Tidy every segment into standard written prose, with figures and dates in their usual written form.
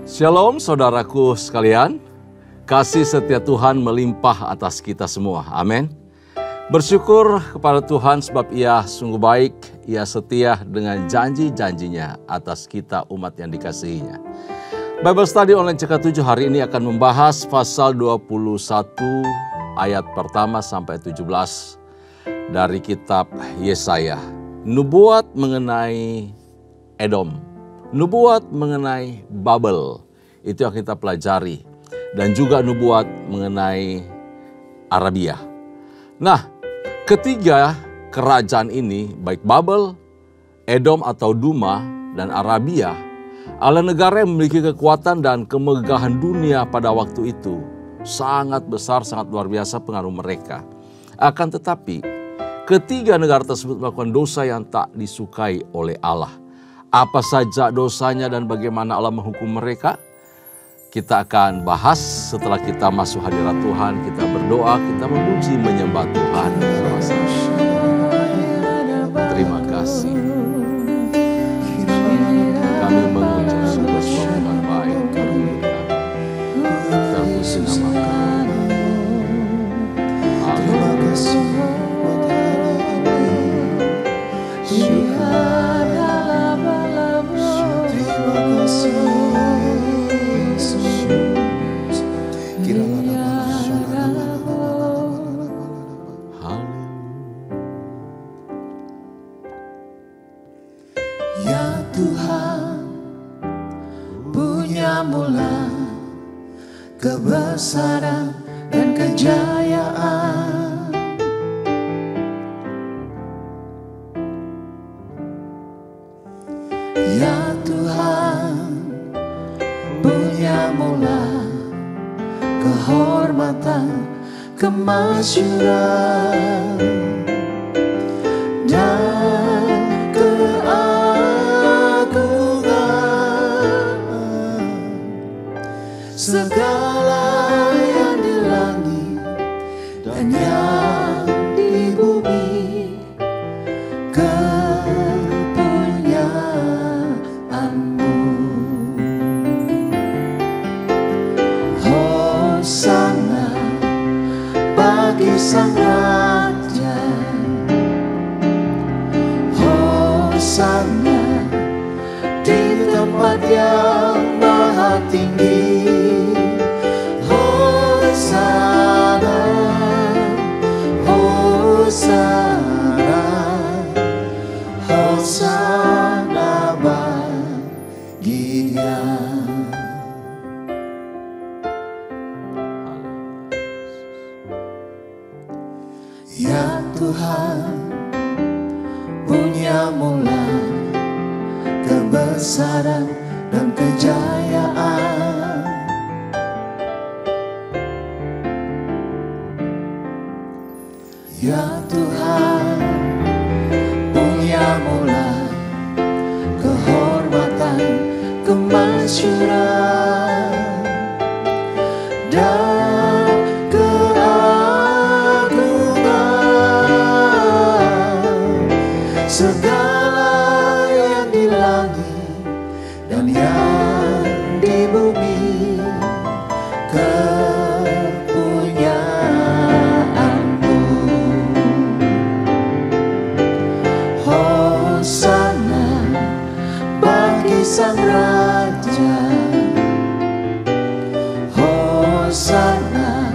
Shalom saudaraku sekalian, kasih setia Tuhan melimpah atas kita semua, amin. Bersyukur kepada Tuhan sebab Ia sungguh baik, Ia setia dengan janji-janjinya atas kita umat yang dikasihinya. Bible Study Online CK7 hari ini akan membahas pasal 21 ayat pertama sampai 17 dari kitab Yesaya. Nubuat mengenai Edom. Nubuat mengenai Babel, itu yang kita pelajari. Dan juga nubuat mengenai Arabia. Nah, ketiga kerajaan ini, baik Babel, Edom atau Duma, dan Arabia, adalah negara yang memiliki kekuatan dan kemegahan dunia pada waktu itu. Sangat besar, sangat luar biasa pengaruh mereka. Akan tetapi, ketiga negara tersebut melakukan dosa yang tak disukai oleh Allah. Apa saja dosanya dan bagaimana Allah menghukum mereka? Kita akan bahas setelah kita masuk hadirat Tuhan, kita berdoa, kita memuji, menyembah Tuhan. Terima kasih. Kami mengucap sebuah Tuhan baik karena terpuji nama Kami. Terima kasih. Ya Tuhan, punya mula kebesaran dan kejayaan. Ya Tuhan, punya mula kehormatan, kemasyuran, dan keagungan. Segala yang di langit dan yang di bumi kepunyaanmu. Hosana bagi Sang Raja, Hosana di tempat yang maha tinggi. Hosana, Hosana, Hosana bagi Dia. Ya Tuhan, punya mula kebesaran dan kejayaan. Ya Tuhan, punya mula kehormatan, kemasyuran, dan keagungan. Segala yang di langit dan yang di bumi kepunyaanmu. Hosana bagi Sang Raja, Hosana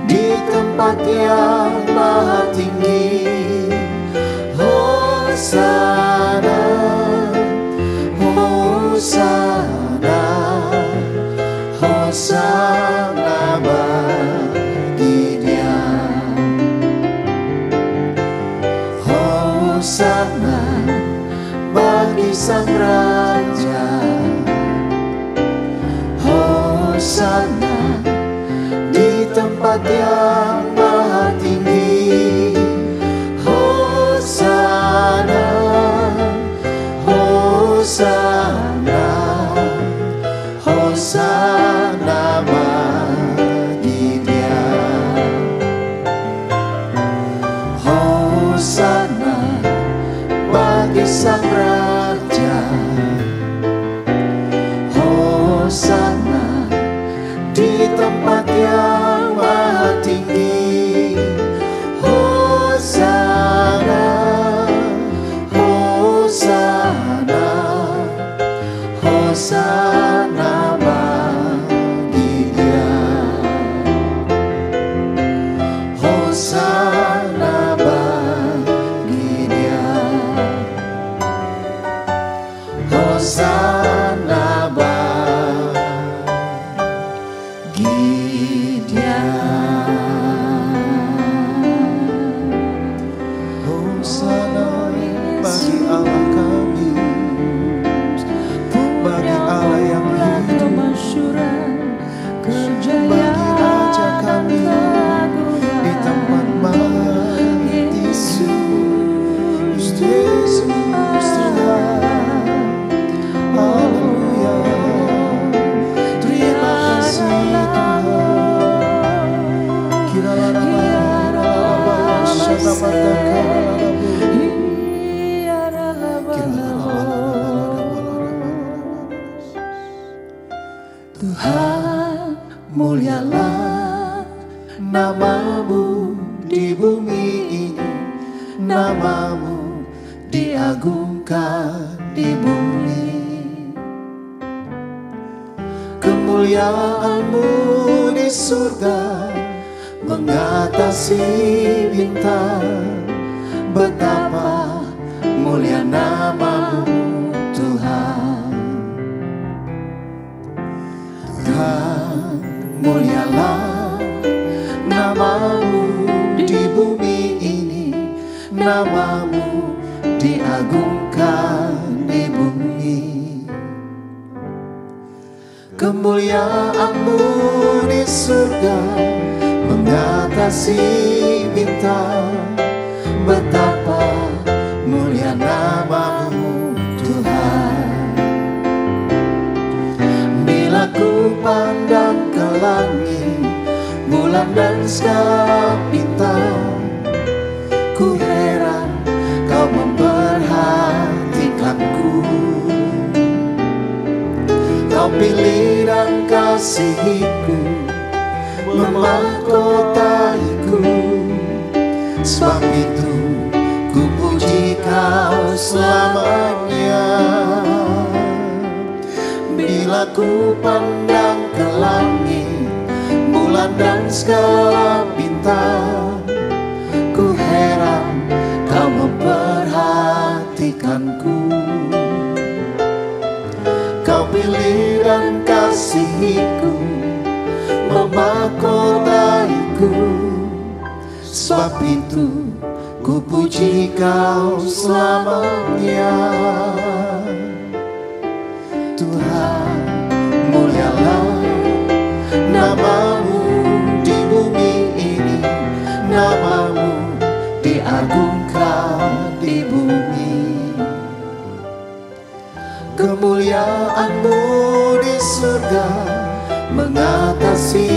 di tempat yang maha tinggi. Hosana, Hosana, Hosana bagi Dia. Hosana bagi Sang Raja, Hosana di tempat yang maha tinggi. Hosana, Hosana, Hosana bagi Dia. Hosana bagi Sang Raja, Hosana Tuhan, mulialah namamu di bumi ini, namamu diagungkan di bumi. Kemuliaanmu di surga mengatasi bintang. Betapa mulia namamu Tuhan. Tuhan, mulialah namamu di bumi ini, namamu diagungkan di bumi. Kemuliaanmu di surga mengatasi bintang. Betapa mulia namamu Tuhan. Bila ku pandang ke langit, bulan dan segala bintang, ku heran kau memperhatikanku. Kau pilih dan kasihiku, memahkotaiku. Sebab itu ku puji kau selamanya. Bila ku pandang ke langit, bulan dan segala bintang, ku heran kau memperhatikanku. Kau pilih dan kasihiku, memahkotaiku. Sebab itu ku puji kau selamanya. Tuhan, mulialah namamu di bumi ini, namamu diagungkan di bumi. Kemuliaanmu di surga mengatasi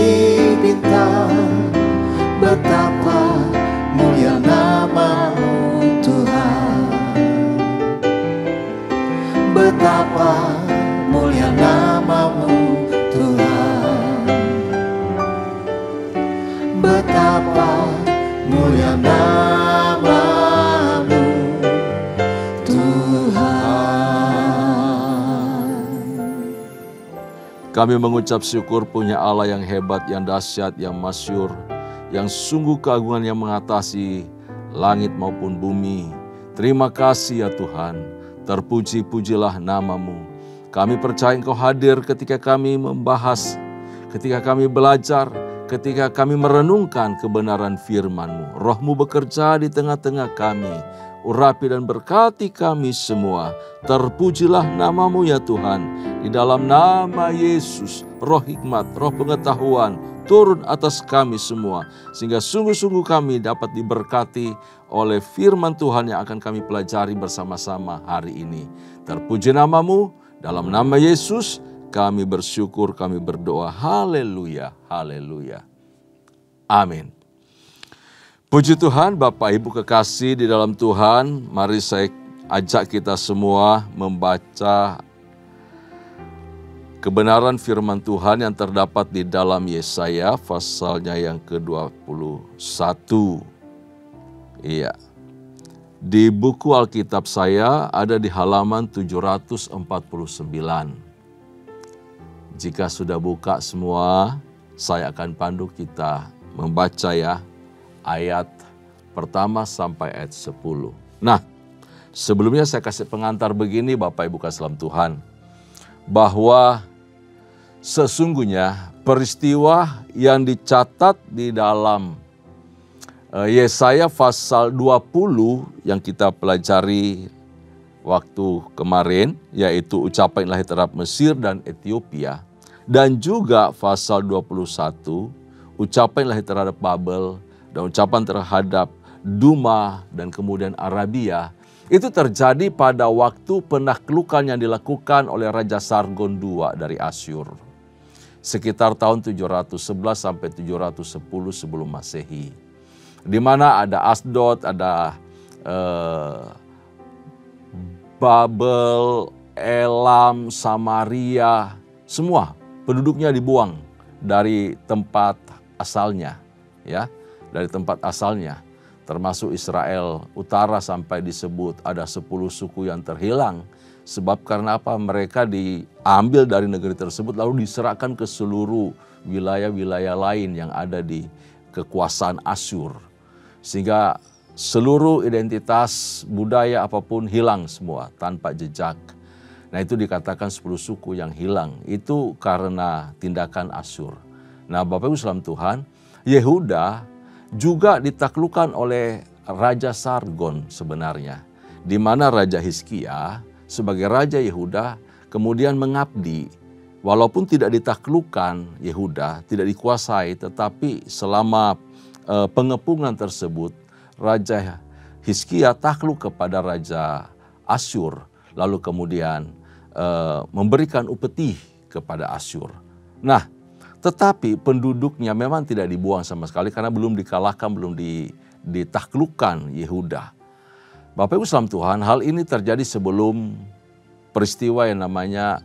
bintang. Betapa mulia namamu Tuhan. Betapa mulia namamu Tuhan. Betapa mulia namamu Tuhan. Kami mengucap syukur punya Allah yang hebat, yang dahsyat, yang masyhur, yang sungguh keagungan yang mengatasi langit maupun bumi. Terima kasih ya Tuhan, terpuji-pujilah namamu. Kami percaya Engkau hadir ketika kami membahas, ketika kami belajar, ketika kami merenungkan kebenaran firman-Mu. Roh-Mu bekerja di tengah-tengah kami, urapi dan berkati kami semua. Terpujilah namamu ya Tuhan. Di dalam nama Yesus, roh hikmat, roh pengetahuan, turun atas kami semua, sehingga sungguh-sungguh kami dapat diberkati oleh firman Tuhan yang akan kami pelajari bersama-sama hari ini. Terpuji namamu, dalam nama Yesus kami bersyukur, kami berdoa. Haleluya, haleluya. Amin. Puji Tuhan, Bapak Ibu kekasih di dalam Tuhan, mari saya ajak kita semua membaca kebenaran firman Tuhan yang terdapat di dalam Yesaya pasalnya yang ke-21. Iya. Di buku Alkitab saya ada di halaman 749. Jika sudah buka semua, saya akan pandu kita membaca ya ayat pertama sampai ayat 10. Nah, sebelumnya saya kasih pengantar begini Bapak Ibu kasih dalam Tuhan, bahwa sesungguhnya peristiwa yang dicatat di dalam Yesaya pasal 20 yang kita pelajari waktu kemarin, yaitu ucapan ilahi terhadap Mesir dan Ethiopia, dan juga pasal 21, ucapan ilahi terhadap Babel, dan ucapan terhadap Duma dan kemudian Arabia, itu terjadi pada waktu penaklukan yang dilakukan oleh Raja Sargon II dari Asyur. Sekitar tahun 711 sampai 710 sebelum Masehi. Di mana ada Asdod, ada Babel, Elam, Samaria, semua penduduknya dibuang dari tempat asalnya, ya, dari tempat asalnya. Termasuk Israel Utara sampai disebut ada 10 suku yang terhilang. Sebab karena apa? Mereka diambil dari negeri tersebut lalu diserahkan ke seluruh wilayah-wilayah lain yang ada di kekuasaan Asyur. Sehingga seluruh identitas budaya apapun hilang semua tanpa jejak. Nah itu dikatakan 10 suku yang hilang. Itu karena tindakan Asyur. Nah Bapak Ibu saudara Tuhan, Yehuda juga ditaklukkan oleh Raja Sargon sebenarnya. Di mana Raja Hizkia sebagai Raja Yehuda kemudian mengabdi. Walaupun tidak ditaklukkan Yehuda, tidak dikuasai, tetapi selama pengepungan tersebut Raja Hizkia takluk kepada Raja Asyur. Lalu kemudian memberikan upeti kepada Asyur. Nah, tetapi penduduknya memang tidak dibuang sama sekali karena belum dikalahkan, belum ditaklukkan Yehuda. Bapak Ibu saudara Tuhan, hal ini terjadi sebelum peristiwa yang namanya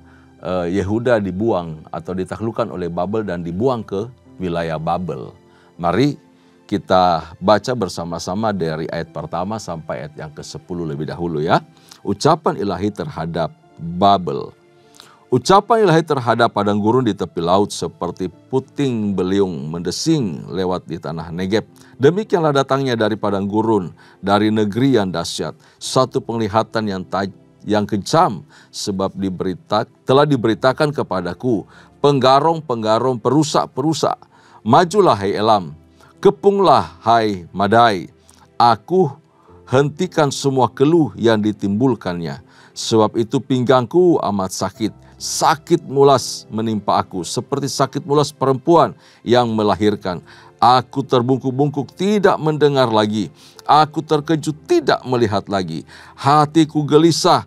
Yehuda dibuang atau ditaklukkan oleh Babel dan dibuang ke wilayah Babel. Mari kita baca bersama-sama dari ayat pertama sampai ayat yang ke-10 lebih dahulu ya. Ucapan ilahi terhadap Babel. Ucapan ilahi terhadap padang gurun di tepi laut seperti puting beliung mendesing lewat di tanah Negeb. Demikianlah datangnya dari padang gurun, dari negeri yang dahsyat. Satu penglihatan yang kejam sebab telah diberitakan kepadaku. Penggarong-penggarong perusak-perusak. Majulah hai Elam, kepunglah hai Madai. Aku hentikan semua keluh yang ditimbulkannya. Sebab itu pinggangku amat sakit. Sakit mulas menimpa aku, seperti sakit mulas perempuan yang melahirkan. Aku terbungkuk-bungkuk tidak mendengar lagi. Aku terkejut tidak melihat lagi. Hatiku gelisah,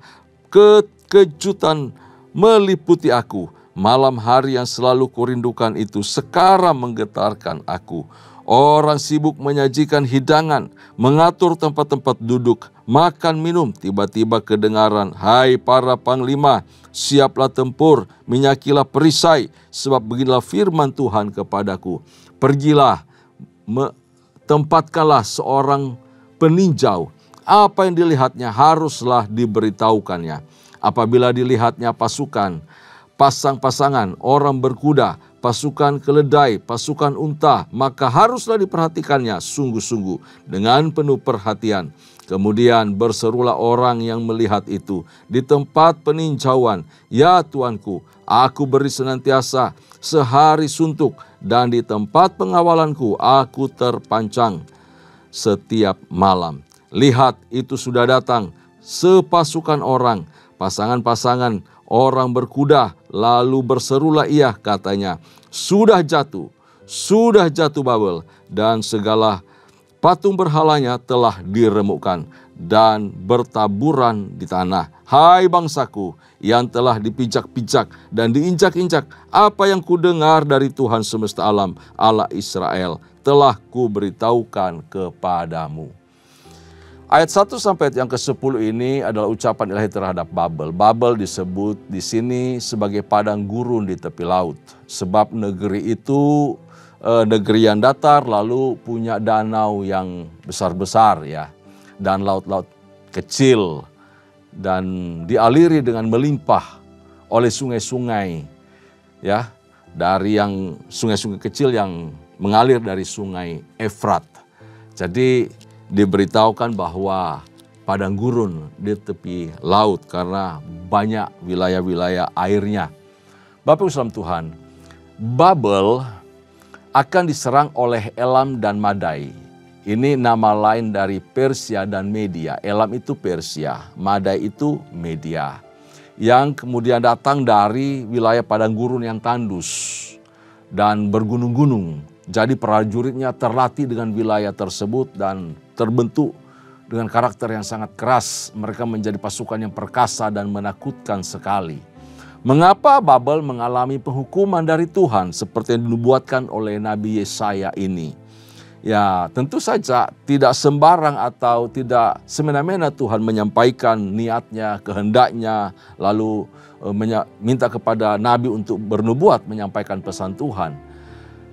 kekejutan meliputi aku. Malam hari yang selalu kurindukan itu sekarang menggetarkan aku. Orang sibuk menyajikan hidangan, mengatur tempat-tempat duduk, makan minum, tiba-tiba kedengaran, hai para panglima, siaplah tempur, minyakilah perisai, sebab beginilah firman Tuhan kepadaku. Pergilah, tempatkanlah seorang peninjau, apa yang dilihatnya haruslah diberitahukannya. Apabila dilihatnya pasukan, pasang-pasangan, orang berkuda, pasukan keledai, pasukan unta, maka haruslah diperhatikannya sungguh-sungguh dengan penuh perhatian. Kemudian berserulah orang yang melihat itu di tempat peninjauan, ya Tuanku, aku beri senantiasa sehari suntuk, dan di tempat pengawalanku aku terpancang setiap malam. Lihat, itu sudah datang sepasukan orang, pasangan-pasangan orang berkuda, lalu berserulah ia, katanya, sudah jatuh Babel, dan segala patung berhalanya telah diremukkan dan bertaburan di tanah. Hai bangsaku yang telah dipijak-pijak dan diinjak-injak, apa yang kudengar dari Tuhan semesta alam, Allah Israel, telah kuberitahukan kepadamu. Ayat 1 sampai yang ke-10 ini adalah ucapan ilahi terhadap Babel. Babel disebut di sini sebagai padang gurun di tepi laut. Sebab negeri itu negeri yang datar lalu punya danau yang besar-besar ya. Dan laut-laut kecil. Dan dialiri dengan melimpah oleh sungai-sungai. Ya, dari yang sungai-sungai kecil yang mengalir dari sungai Efrat. Jadi diberitahukan bahwa padang gurun di tepi laut karena banyak wilayah-wilayah airnya. Bapak Ibu saudara Tuhan, Babel akan diserang oleh Elam dan Madai. Ini nama lain dari Persia dan Media. Elam itu Persia, Madai itu Media. Yang kemudian datang dari wilayah padang gurun yang tandus dan bergunung-gunung. Jadi prajuritnya terlatih dengan wilayah tersebut dan terbentuk dengan karakter yang sangat keras. Mereka menjadi pasukan yang perkasa dan menakutkan sekali. Mengapa Babel mengalami penghukuman dari Tuhan seperti yang dinubuatkan oleh Nabi Yesaya ini? Ya, tentu saja tidak sembarang atau tidak semena-mena Tuhan menyampaikan niatnya, kehendaknya, lalu minta kepada nabi untuk bernubuat menyampaikan pesan Tuhan.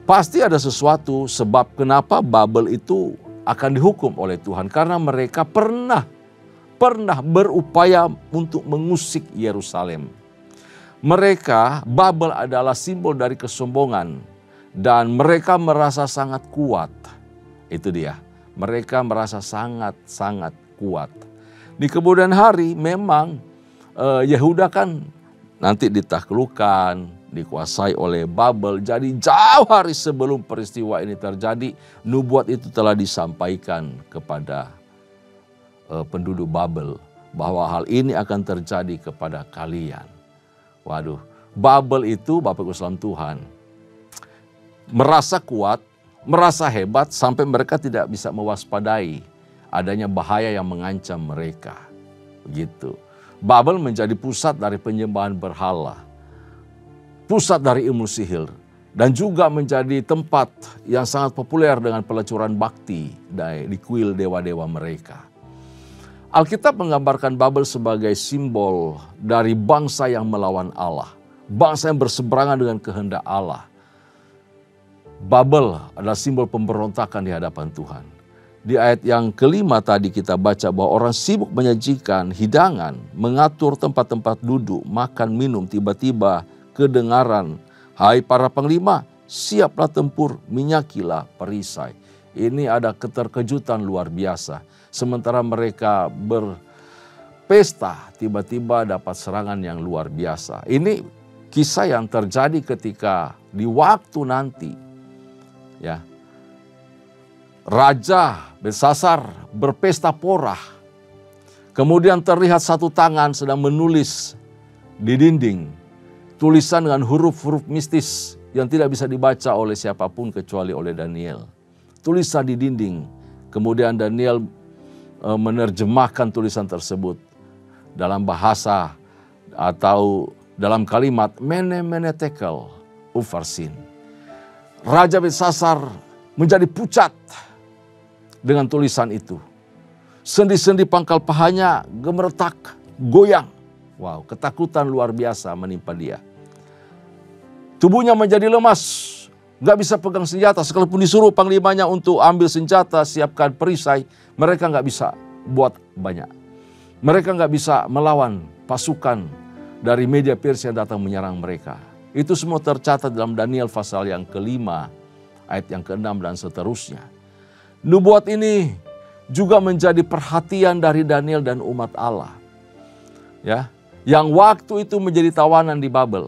Pasti ada sesuatu sebab kenapa Babel itu akan dihukum oleh Tuhan, karena mereka pernah berupaya untuk mengusik Yerusalem. Mereka, Babel adalah simbol dari kesombongan dan mereka merasa sangat kuat. Itu dia, mereka merasa sangat kuat. Di kemudian hari memang Yehuda kan nanti ditaklukkan, dikuasai oleh Babel. Jadi jauh hari sebelum peristiwa ini terjadi, nubuat itu telah disampaikan kepada penduduk Babel bahwa hal ini akan terjadi kepada kalian. Waduh, Babel itu Bapak Ibu salam Tuhan merasa kuat, merasa hebat sampai mereka tidak bisa mewaspadai adanya bahaya yang mengancam mereka. Begitu. Babel menjadi pusat dari penyembahan berhala, pusat dari ilmu sihir, dan juga menjadi tempat yang sangat populer dengan pelecuran bakti di kuil dewa-dewa mereka. Alkitab menggambarkan Babel sebagai simbol dari bangsa yang melawan Allah, bangsa yang berseberangan dengan kehendak Allah. Babel adalah simbol pemberontakan di hadapan Tuhan. Di ayat yang kelima tadi kita baca bahwa orang sibuk menyajikan hidangan, mengatur tempat-tempat duduk, makan, minum, tiba-tiba kedengaran, hai para panglima, siaplah tempur, minyakilah perisai. Ini ada keterkejutan luar biasa. Sementara mereka berpesta, tiba-tiba dapat serangan yang luar biasa. Ini kisah yang terjadi ketika di waktu nanti, ya, Raja Belsasar berpesta porah. Kemudian terlihat satu tangan sedang menulis di dinding. Tulisan dengan huruf-huruf mistis yang tidak bisa dibaca oleh siapapun kecuali oleh Daniel. Tulisan di dinding. Kemudian Daniel menerjemahkan tulisan tersebut dalam bahasa atau dalam kalimat mene mene tekel ufarsin. Raja Belsasar menjadi pucat dengan tulisan itu. Sendi-sendi pangkal pahanya gemeretak, goyang. Wow, ketakutan luar biasa menimpa dia. Tubuhnya menjadi lemas, gak bisa pegang senjata. Sekalipun disuruh panglimanya untuk ambil senjata, siapkan perisai, mereka gak bisa buat banyak. Mereka gak bisa melawan pasukan dari Media Persia yang datang menyerang mereka. Itu semua tercatat dalam Daniel pasal yang kelima, ayat yang ke-6 dan seterusnya. Nubuat ini juga menjadi perhatian dari Daniel dan umat Allah. Ya, yang waktu itu menjadi tawanan di Babel.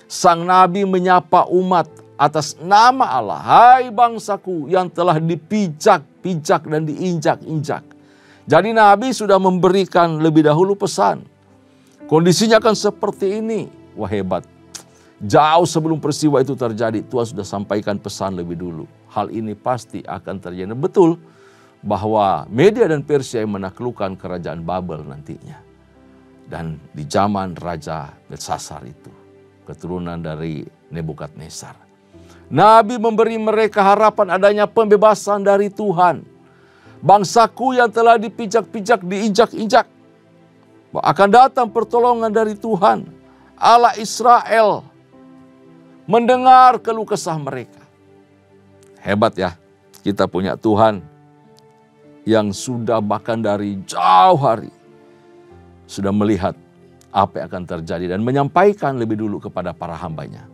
Sang nabi menyapa umat atas nama Allah. Hai bangsaku yang telah dipijak-pijak dan diinjak-injak. Jadi nabi sudah memberikan lebih dahulu pesan. Kondisinya akan seperti ini. Wah, hebat. Jauh sebelum peristiwa itu terjadi, Tuhan sudah sampaikan pesan lebih dulu. Hal ini pasti akan terjadi. Betul bahwa Media dan Persia yang menaklukkan kerajaan Babel nantinya. Dan di zaman Raja Belsasar itu, keturunan dari Nebukadnezar. Nabi memberi mereka harapan adanya pembebasan dari Tuhan. Bangsaku yang telah dipijak-pijak, diinjak-injak. Akan datang pertolongan dari Tuhan. Allah Israel mendengar keluh kesah mereka. Hebat ya, kita punya Tuhan yang sudah bahkan dari jauh hari sudah melihat apa yang akan terjadi dan menyampaikan lebih dulu kepada para hambanya.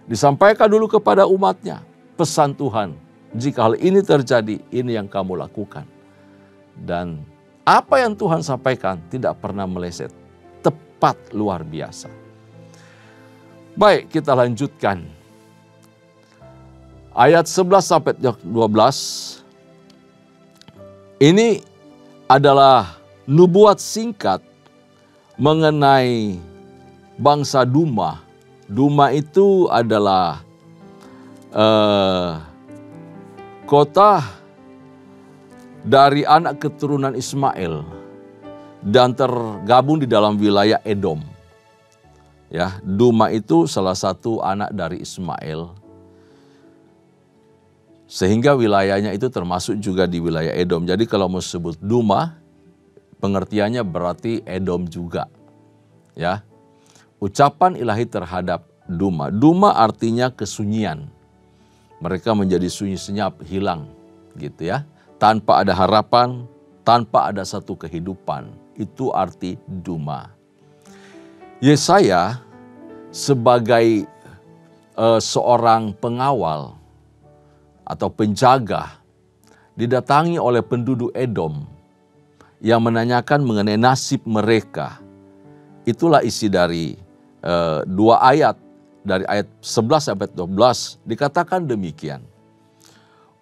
Disampaikan dulu kepada umatnya pesan Tuhan. Jika hal ini terjadi, ini yang kamu lakukan. Dan apa yang Tuhan sampaikan tidak pernah meleset. Tepat luar biasa. Baik, kita lanjutkan. Ayat 11 sampai 12. Ini adalah nubuat singkat mengenai bangsa Duma. Duma itu adalah kota dari anak keturunan Ismail dan tergabung di dalam wilayah Edom. Ya, Duma itu salah satu anak dari Ismail. Sehingga wilayahnya itu termasuk juga di wilayah Edom. Jadi kalau mau sebut Duma, pengertiannya berarti Edom juga. Ya. Ucapan ilahi terhadap Duma. Duma artinya kesunyian. Mereka menjadi sunyi senyap, hilang gitu ya. Tanpa ada harapan, tanpa ada satu kehidupan. Itu arti Duma. Yesaya sebagai seorang pengawal atau penjaga didatangi oleh penduduk Edom yang menanyakan mengenai nasib mereka. Itulah isi dari dua ayat, dari ayat 11 sampai 12 dikatakan demikian.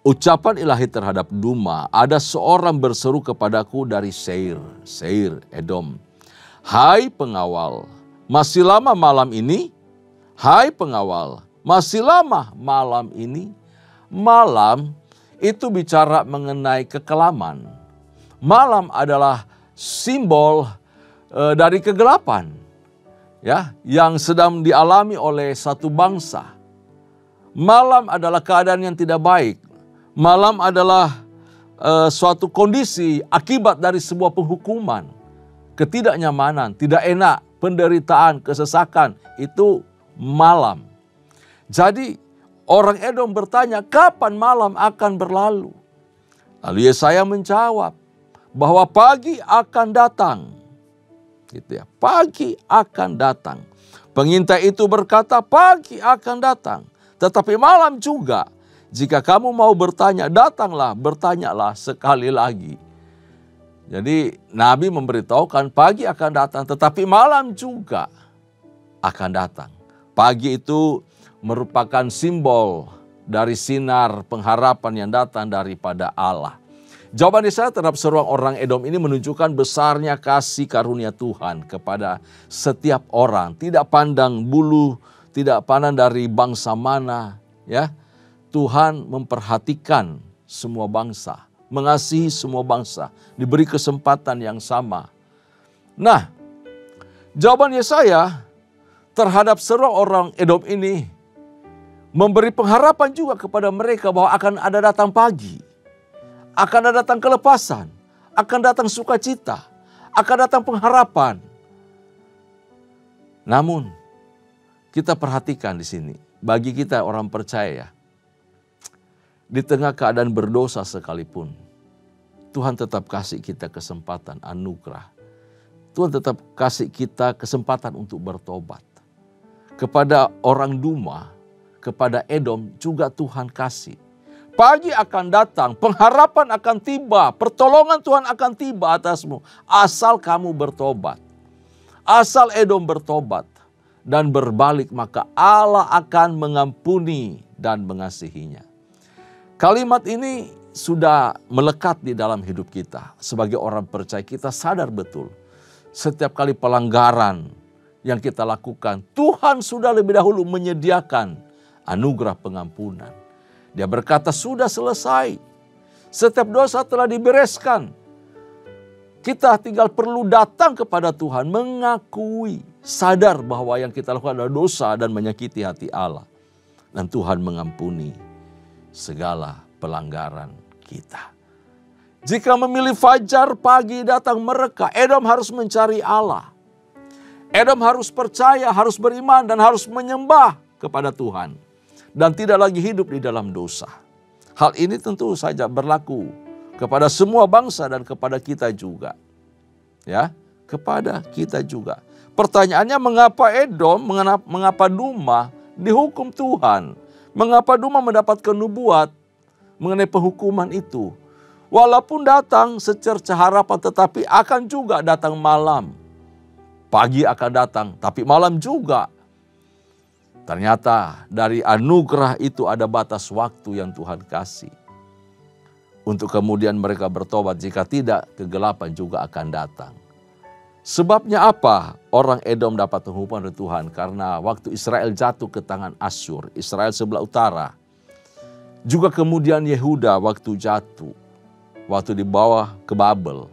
Ucapan ilahi terhadap Duma, ada seorang berseru kepadaku dari Seir, Edom. Hai pengawal, masih lama malam ini? Hai pengawal, masih lama malam ini? Malam itu bicara mengenai kekelaman. Malam adalah simbol dari kegelapan, ya, yang sedang dialami oleh satu bangsa. Malam adalah keadaan yang tidak baik. Malam adalah suatu kondisi akibat dari sebuah penghukuman, ketidaknyamanan, tidak enak, penderitaan, kesesakan, itu malam. Jadi orang Edom bertanya, kapan malam akan berlalu? Lalu Yesaya menjawab bahwa pagi akan datang. Gitu ya, pagi akan datang. Pengintai itu berkata, pagi akan datang. Tetapi malam juga. Jika kamu mau bertanya, datanglah, bertanyalah sekali lagi. Jadi Nabi memberitahukan pagi akan datang, tetapi malam juga akan datang. Pagi itu merupakan simbol dari sinar pengharapan yang datang daripada Allah. Jawaban Yesaya terhadap seruan orang Edom ini menunjukkan besarnya kasih karunia Tuhan kepada setiap orang. Tidak pandang bulu, tidak pandang dari bangsa mana, ya. Tuhan memperhatikan semua bangsa, mengasihi semua bangsa, diberi kesempatan yang sama. Nah, jawaban Yesaya terhadap seruan orang Edom ini memberi pengharapan juga kepada mereka bahwa akan ada datang pagi, akan ada datang kelepasan, akan datang sukacita, akan datang pengharapan. Namun, kita perhatikan di sini, bagi kita orang percaya, di tengah keadaan berdosa sekalipun, Tuhan tetap kasih kita kesempatan, anugerah. Tuhan tetap kasih kita kesempatan untuk bertobat. Kepada orang Duma, kepada Edom juga Tuhan kasih. Pagi akan datang, pengharapan akan tiba, pertolongan Tuhan akan tiba atasmu. Asal kamu bertobat. Asal Edom bertobat dan berbalik, maka Allah akan mengampuni dan mengasihinya. Kalimat ini sudah melekat di dalam hidup kita. Sebagai orang percaya kita sadar betul. Setiap kali pelanggaran yang kita lakukan, Tuhan sudah lebih dahulu menyediakan anugerah pengampunan. Dia berkata sudah selesai. Setiap dosa telah dibereskan. Kita tinggal perlu datang kepada Tuhan, mengakui, sadar bahwa yang kita lakukan adalah dosa dan menyakiti hati Allah. Dan Tuhan mengampuni segala pelanggaran kita. Jika memilih fajar pagi datang mereka, Edom harus mencari Allah. Edom harus percaya, harus beriman dan harus menyembah kepada Tuhan. Dan tidak lagi hidup di dalam dosa. Hal ini tentu saja berlaku kepada semua bangsa dan kepada kita juga. Ya, kepada kita juga. Pertanyaannya, mengapa Edom, mengapa Duma dihukum Tuhan? Mengapa Duma mendapatkan nubuat mengenai penghukuman itu? Walaupun datang secerca harapan, tetapi akan juga datang malam. Pagi akan datang, tapi malam juga. Ternyata dari anugerah itu ada batas waktu yang Tuhan kasih. Untuk kemudian mereka bertobat, jika tidak kegelapan juga akan datang. Sebabnya apa orang Edom dapat hukuman dari Tuhan? Karena waktu Israel jatuh ke tangan Asyur, Israel sebelah utara. Juga kemudian Yehuda waktu jatuh, waktu dibawa ke Babel.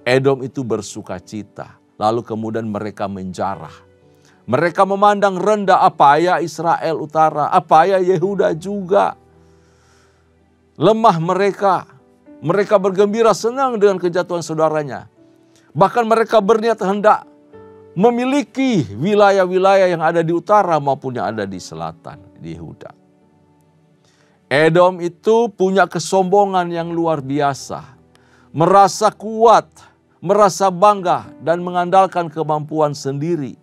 Edom itu bersukacita, lalu kemudian mereka menjarah. Mereka memandang rendah, apa ya Israel utara, apa ya Yehuda juga. lemah mereka bergembira senang dengan kejatuhan saudaranya. Bahkan mereka berniat hendak memiliki wilayah-wilayah yang ada di utara maupun yang ada di selatan, di Yehuda. Edom itu punya kesombongan yang luar biasa. Merasa kuat, merasa bangga, dan mengandalkan kemampuan sendiri.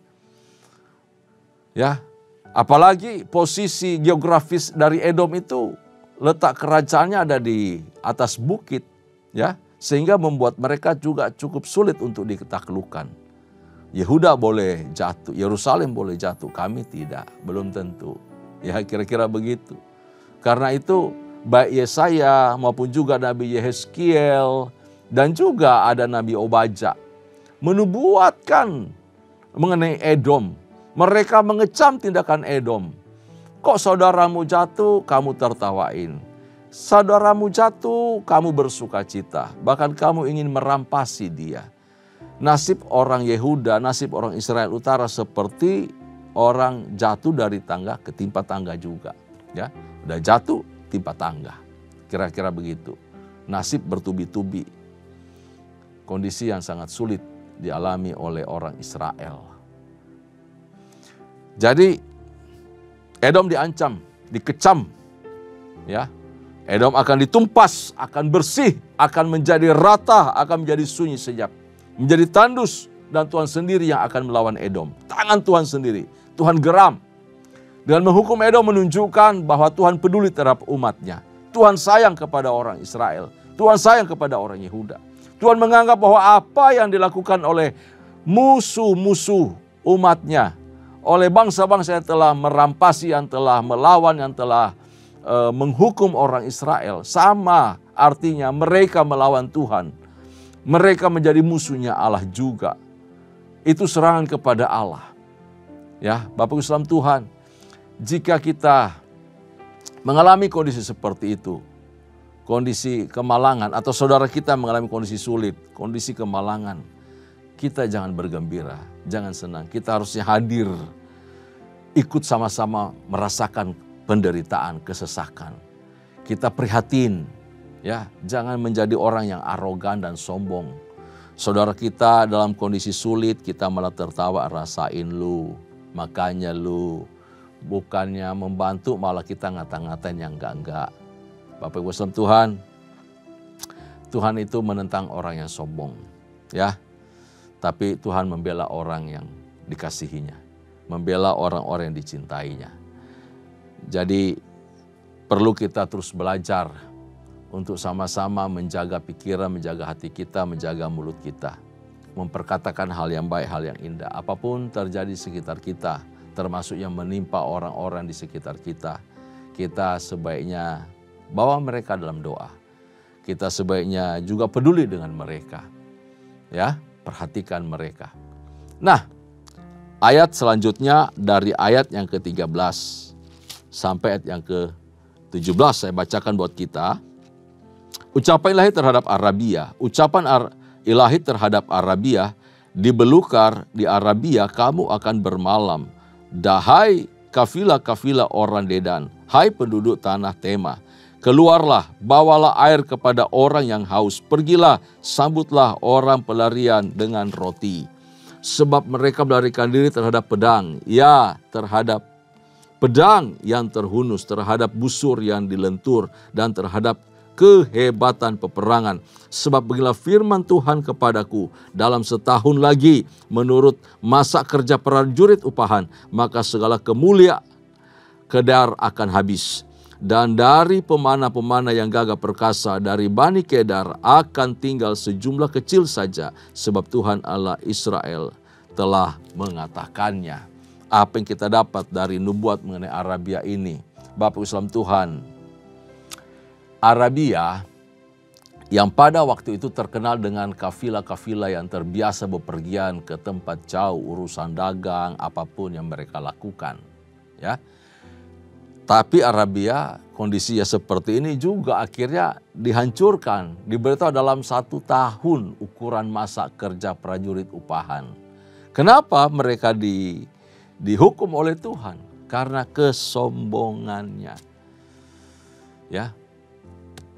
Ya, apalagi posisi geografis dari Edom itu, letak kerajaannya ada di atas bukit, ya, sehingga membuat mereka juga cukup sulit untuk ditaklukkan. Yehuda boleh jatuh, Yerusalem boleh jatuh, kami tidak, belum tentu. Ya, kira-kira begitu. Karena itu baik Yesaya maupun juga Nabi Yehezkiel dan juga ada Nabi Obadja menubuatkan mengenai Edom. Mereka mengecam tindakan Edom. Kok saudaramu jatuh, kamu tertawain. Saudaramu jatuh, kamu bersuka cita. Bahkan kamu ingin merampasi dia. Nasib orang Yehuda, nasib orang Israel Utara seperti orang jatuh dari tangga ketimpa tangga juga. Ya, udah jatuh, timpa tangga. Kira-kira begitu. Nasib bertubi-tubi. Kondisi yang sangat sulit dialami oleh orang Israel. Jadi Edom diancam, dikecam. Ya, Edom akan ditumpas, akan bersih, akan menjadi rata, akan menjadi sunyi senyap. Menjadi tandus, dan Tuhan sendiri yang akan melawan Edom. Tangan Tuhan sendiri, Tuhan geram. Dengan menghukum Edom menunjukkan bahwa Tuhan peduli terhadap umatnya. Tuhan sayang kepada orang Israel. Tuhan sayang kepada orang Yehuda. Tuhan menganggap bahwa apa yang dilakukan oleh musuh-musuh umatnya, oleh bangsa-bangsa yang telah merampasi, yang telah melawan, yang telah menghukum orang Israel, sama artinya mereka melawan Tuhan. Mereka menjadi musuhnya Allah juga. Itu serangan kepada Allah. Ya, Bapak Islam Tuhan, jika kita mengalami kondisi seperti itu, kondisi kemalangan, atau saudara kita mengalami kondisi sulit, kondisi kemalangan, kita jangan bergembira, jangan senang. Kita harusnya hadir, ikut sama-sama merasakan penderitaan, kesesakan. Kita prihatin, ya, jangan menjadi orang yang arogan dan sombong. Saudara kita dalam kondisi sulit, kita malah tertawa, rasain lu, makanya lu. Bukannya membantu, malah kita ngata-ngatain yang enggak-enggak. Bapak Ibu Saudara Tuhan, Tuhan itu menentang orang yang sombong, ya. Tapi Tuhan membela orang yang dikasihinya, membela orang-orang yang dicintainya. Jadi perlu kita terus belajar untuk sama-sama menjaga pikiran, menjaga hati kita, menjaga mulut kita. Memperkatakan hal yang baik, hal yang indah. Apapun terjadi di sekitar kita, termasuk yang menimpa orang-orang di sekitar kita, kita sebaiknya bawa mereka dalam doa. Kita sebaiknya juga peduli dengan mereka. Ya, perhatikan mereka. Nah, ayat selanjutnya dari ayat yang ke-13 sampai ayat yang ke-17 saya bacakan buat kita. Ucapan ilahi terhadap Arabia, ilahi terhadap Arabia, di belukar di Arabia kamu akan bermalam. Dahai kafilah-kafilah orang Dedan, hai penduduk tanah Tema, keluarlah, bawalah air kepada orang yang haus, pergilah, sambutlah orang pelarian dengan roti. Sebab mereka melarikan diri terhadap pedang, ya terhadap pedang yang terhunus, terhadap busur yang dilentur, dan terhadap kehebatan peperangan. Sebab beginilah firman Tuhan kepadaku, dalam setahun lagi menurut masa kerja prajurit upahan, maka segala kemuliaan Kedar akan habis. Dan dari pemanah-pemanah yang gagah perkasa dari Bani Kedar akan tinggal sejumlah kecil saja, sebab Tuhan Allah Israel telah mengatakannya. Apa yang kita dapat dari nubuat mengenai Arabia ini? Bapak Islam Tuhan, Arabia yang pada waktu itu terkenal dengan kafilah-kafilah yang terbiasa bepergian ke tempat jauh, urusan dagang, apapun yang mereka lakukan. Ya. Tapi Arabia kondisinya seperti ini juga akhirnya dihancurkan. Diberitahu dalam 1 tahun ukuran masa kerja prajurit upahan. Kenapa mereka dihukum oleh Tuhan? Karena kesombongannya. Ya.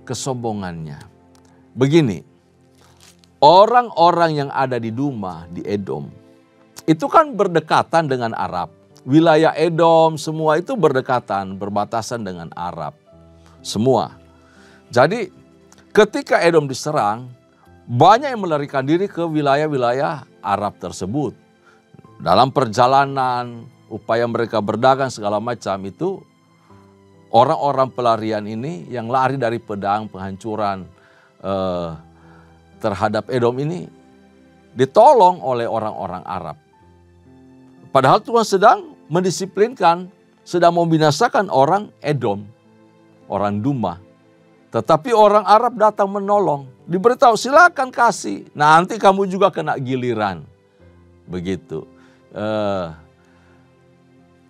kesombongannya. Begini, orang-orang yang ada di Duma, di Edom, itu kan berdekatan dengan Arab. Wilayah Edom semua itu berdekatan, berbatasan dengan Arab. Semua. Jadi ketika Edom diserang, banyak yang melarikan diri ke wilayah-wilayah Arab tersebut. Dalam perjalanan, upaya mereka berdagang segala macam itu, orang-orang pelarian ini yang lari dari pedang penghancuran terhadap Edom ini ditolong oleh orang-orang Arab. Padahal Tuhan sedang mendisiplinkan, sedang membinasakan orang Edom, orang Duma. Tetapi orang Arab datang menolong, diberitahu silakan kasih, nanti kamu juga kena giliran. Begitu.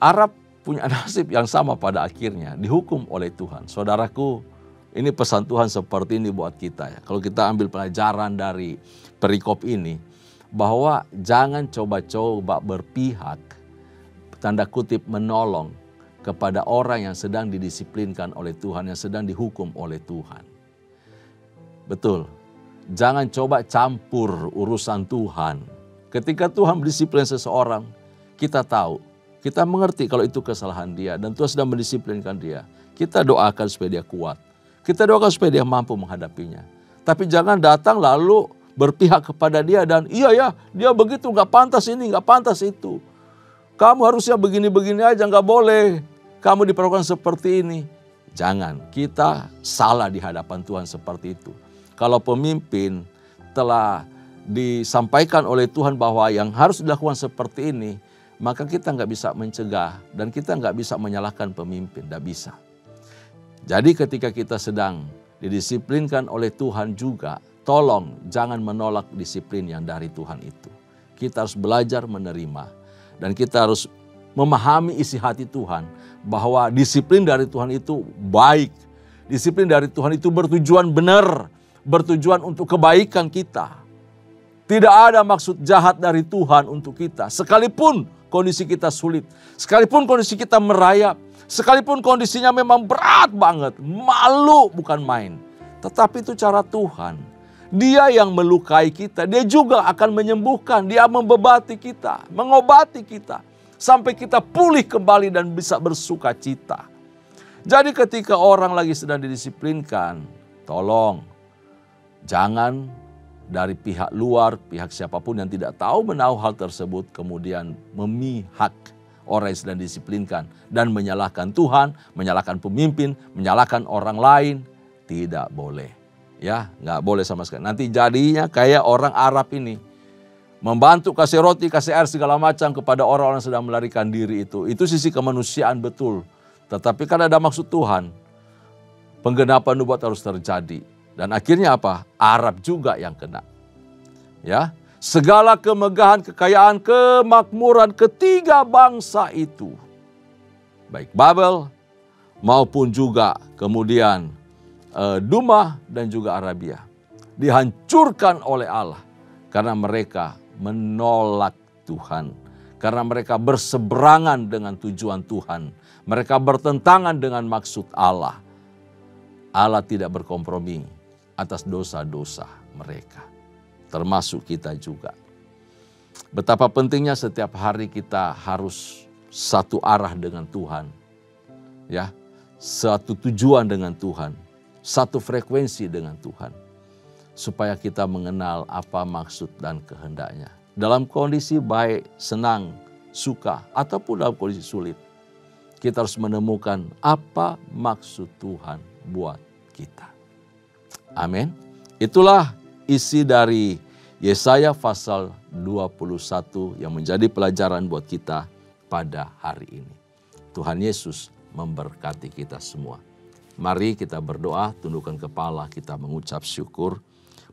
Arab punya nasib yang sama pada akhirnya, dihukum oleh Tuhan. Saudaraku, ini pesan Tuhan seperti ini buat kita ya. Kalau kita ambil pelajaran dari perikop ini, bahwa jangan coba-coba berpihak, tanda kutip menolong kepada orang yang sedang didisiplinkan oleh Tuhan, yang sedang dihukum oleh Tuhan. Betul, jangan coba campur urusan Tuhan. Ketika Tuhan mendisiplin seseorang, kita tahu, kita mengerti kalau itu kesalahan dia dan Tuhan sedang mendisiplinkan dia. Kita doakan supaya dia kuat. Kita doakan supaya dia mampu menghadapinya. Tapi jangan datang lalu berpihak kepada dia dan iya ya, dia begitu, gak pantas ini, gak pantas itu. Kamu harusnya begini-begini aja, gak boleh. Kamu diperlakukan seperti ini. Jangan, kita salah di hadapan Tuhan seperti itu. Kalau pemimpin telah disampaikan oleh Tuhan bahwa yang harus dilakukan seperti ini, maka kita gak bisa mencegah dan kita gak bisa menyalahkan pemimpin, gak bisa. Jadi ketika kita sedang didisiplinkan oleh Tuhan juga, tolong jangan menolak disiplin yang dari Tuhan itu. Kita harus belajar menerima dan kita harus memahami isi hati Tuhan bahwa disiplin dari Tuhan itu baik. Disiplin dari Tuhan itu bertujuan benar, bertujuan untuk kebaikan kita. Tidak ada maksud jahat dari Tuhan untuk kita. Sekalipun kondisi kita sulit, sekalipun kondisi kita merayap, sekalipun kondisinya memang berat banget, malu bukan main. Tetapi itu cara Tuhan. Dia yang melukai kita, dia juga akan menyembuhkan, dia membebati kita, mengobati kita. Sampai kita pulih kembali dan bisa bersuka cita. Jadi ketika orang lagi sedang didisiplinkan, tolong jangan dari pihak luar, pihak siapapun yang tidak tahu menahu hal tersebut, kemudian memihak orang yang sedang disiplinkan dan menyalahkan Tuhan, menyalahkan pemimpin, menyalahkan orang lain. Tidak boleh. Ya, nggak boleh sama sekali. Nanti jadinya kayak orang Arab ini. Membantu kasih roti, kasih air segala macam kepada orang-orang yang sedang melarikan diri itu. Itu sisi kemanusiaan betul. Tetapi kan ada maksud Tuhan. Penggenapan nubuat harus terjadi. Dan akhirnya apa? Arab juga yang kena. Ya, segala kemegahan, kekayaan, kemakmuran ketiga bangsa itu, baik Babel maupun juga kemudian Duma dan juga Arabia, dihancurkan oleh Allah karena mereka menolak Tuhan, karena mereka berseberangan dengan tujuan Tuhan, mereka bertentangan dengan maksud Allah. Allah tidak berkompromi atas dosa-dosa mereka, termasuk kita juga. Betapa pentingnya setiap hari kita harus satu arah dengan Tuhan, ya, satu tujuan dengan Tuhan, satu frekuensi dengan Tuhan, supaya kita mengenal apa maksud dan kehendaknya. Dalam kondisi baik, senang, suka, ataupun dalam kondisi sulit, kita harus menemukan apa maksud Tuhan buat kita. Amin. Itulah isi dari Yesaya pasal 21 yang menjadi pelajaran buat kita pada hari ini. Tuhan Yesus memberkati kita semua. Mari kita berdoa, tundukkan kepala, kita mengucap syukur.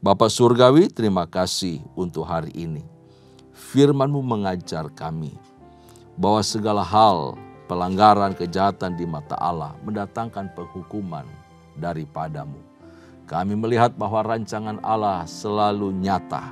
Bapa Surgawi, terima kasih untuk hari ini. Firman-Mu mengajar kami bahwa segala hal pelanggaran kejahatan di mata Allah mendatangkan penghukuman daripada-Mu. Kami melihat bahwa rancangan Allah selalu nyata.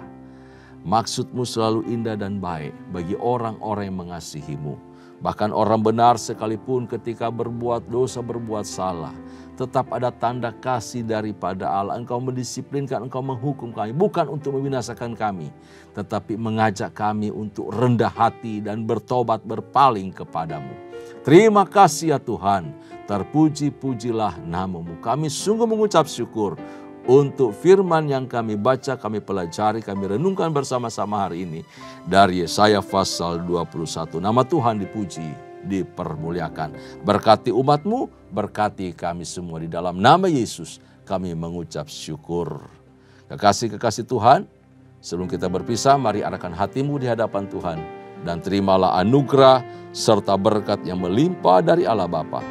Maksud-Mu selalu indah dan baik bagi orang-orang yang mengasihi-Mu. Bahkan orang benar sekalipun ketika berbuat dosa, berbuat salah, tetap ada tanda kasih daripada Allah. Engkau mendisiplinkan, Engkau menghukum kami, bukan untuk membinasakan kami, tetapi mengajak kami untuk rendah hati dan bertobat, berpaling kepadamu. Terima kasih ya Tuhan, terpuji-pujilah namamu. Kami sungguh mengucap syukur untuk firman yang kami baca, kami pelajari, kami renungkan bersama-sama hari ini dari Yesaya pasal 21. Nama Tuhan dipuji, dipermuliakan. Berkati umat-Mu, berkati kami semua. Di dalam nama Yesus kami mengucap syukur. Kekasih-kekasih Tuhan, sebelum kita berpisah, mari arahkan hatimu di hadapan Tuhan. Dan terimalah anugerah serta berkat yang melimpah dari Allah Bapa,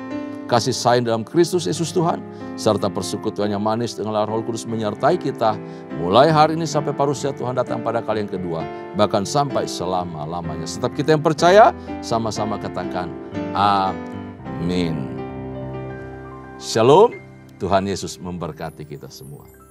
kasih sayang dalam Kristus Yesus Tuhan, serta persekutuan yang manis dengan Roh Kudus menyertai kita mulai hari ini sampai parusia Tuhan datang pada kali yang kedua, bahkan sampai selama-lamanya. Setiap kita yang percaya, sama-sama katakan amin. Shalom, Tuhan Yesus memberkati kita semua.